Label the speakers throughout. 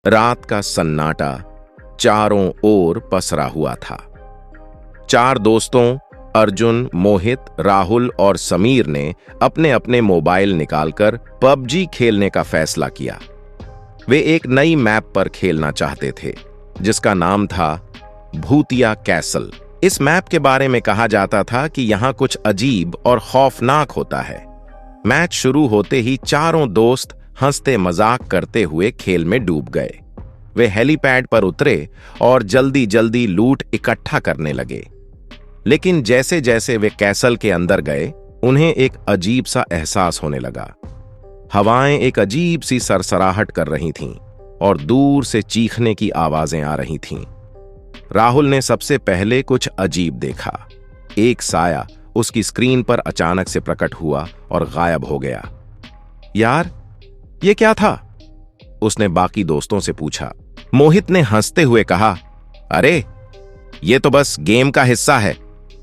Speaker 1: रात का सन्नाटा चारों ओर पसरा हुआ था। चार दोस्तों अर्जुन, मोहित, राहुल और समीर ने अपने अपने मोबाइल निकालकर पबजी खेलने का फैसला किया। वे एक नई मैप पर खेलना चाहते थे जिसका नाम था भूतिया कैसल। इस मैप के बारे में कहा जाता था कि यहाँ कुछ अजीब और खौफनाक होता है। मैच शुरू होते ही चारों दोस्त हंसते मजाक करते हुए खेल में डूब गए। वे हेलीपैड पर उतरे और जल्दी जल्दी लूट इकट्ठा करने लगे। लेकिन जैसे जैसे वे कैसल के अंदर गए, उन्हें एक अजीब सा एहसास होने लगा। हवाएं एक अजीब सी सरसराहट कर रही थीं और दूर से चीखने की आवाजें आ रही थीं। राहुल ने सबसे पहले कुछ अजीब देखा। एक साया उसकी स्क्रीन पर अचानक से प्रकट हुआ और गायब हो गया। यार, ये क्या था? उसने बाकी दोस्तों से पूछा। मोहित ने हंसते हुए कहा, अरे ये तो बस गेम का हिस्सा है,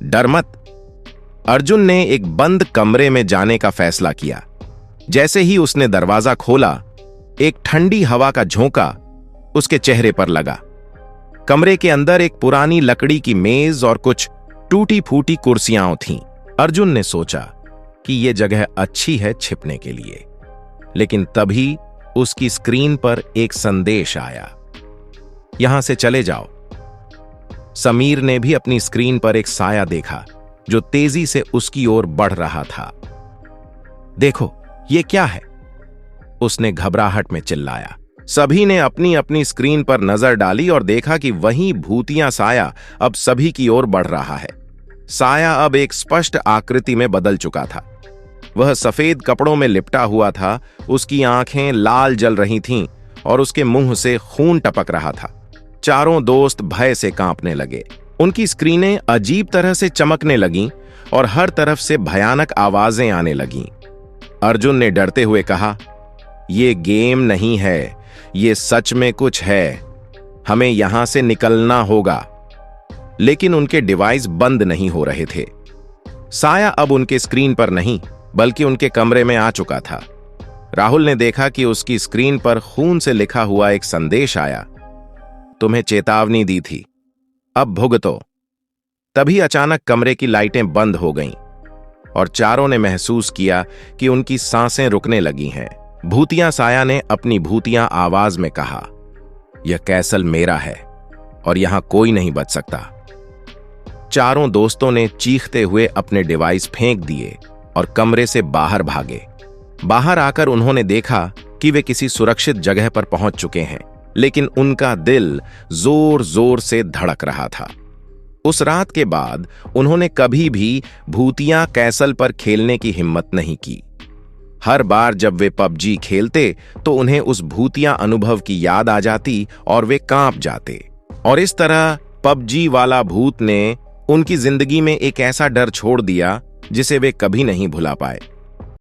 Speaker 1: डर मत। अर्जुन ने एक बंद कमरे में जाने का फैसला किया। जैसे ही उसने दरवाजा खोला, एक ठंडी हवा का झोंका उसके चेहरे पर लगा। कमरे के अंदर एक पुरानी लकड़ी की मेज और कुछ टूटी फूटी कुर्सियां थीं। अर्जुन ने सोचा कि यह जगह अच्छी है छिपने के लिए, लेकिन तभी उसकी स्क्रीन पर एक संदेश आया, यहां से चले जाओ। समीर ने भी अपनी स्क्रीन पर एक साया देखा जो तेजी से उसकी ओर बढ़ रहा था। देखो, ये क्या है? उसने घबराहट में चिल्लाया। सभी ने अपनी अपनी स्क्रीन पर नजर डाली और देखा कि वही भूतिया साया अब सभी की ओर बढ़ रहा है। साया अब एक स्पष्ट आकृति में बदल चुका था। वह सफेद कपड़ों में लिपटा हुआ था, उसकी आंखें लाल जल रही थीं और उसके मुंह से खून टपक रहा था। चारों दोस्त भय से कांपने लगे। उनकी स्क्रीनें अजीब तरह से चमकने लगीं और हर तरफ से भयानक आवाजें आने लगीं। अर्जुन ने डरते हुए कहा, ये गेम नहीं है, ये सच में कुछ है, हमें यहां से निकलना होगा। लेकिन उनके डिवाइस बंद नहीं हो रहे थे। साया अब उनके स्क्रीन पर नहीं बल्कि उनके कमरे में आ चुका था। राहुल ने देखा कि उसकी स्क्रीन पर खून से लिखा हुआ एक संदेश आया, तुम्हें चेतावनी दी थी, अब भुगतो। तभी अचानक कमरे की लाइटें बंद हो गईं और चारों ने महसूस किया कि उनकी सांसें रुकने लगी हैं। भूतिया साया ने अपनी भूतिया आवाज में कहा, यह कैसल मेरा है और यहां कोई नहीं बच सकता। चारों दोस्तों ने चीखते हुए अपने डिवाइस फेंक दिए और कमरे से बाहर भागे। बाहर आकर उन्होंने देखा कि वे किसी सुरक्षित जगह पर पहुंच चुके हैं, लेकिन उनका दिल जोर जोर से धड़क रहा था। उस रात के बाद उन्होंने कभी भी भूतिया कैसल पर खेलने की हिम्मत नहीं की। हर बार जब वे पबजी खेलते तो उन्हें उस भूतिया अनुभव की याद आ जाती और वे कांप जाते। और इस तरह पबजी वाला भूत ने उनकी जिंदगी में एक ऐसा डर छोड़ दिया जिसे वे कभी नहीं भुला पाए।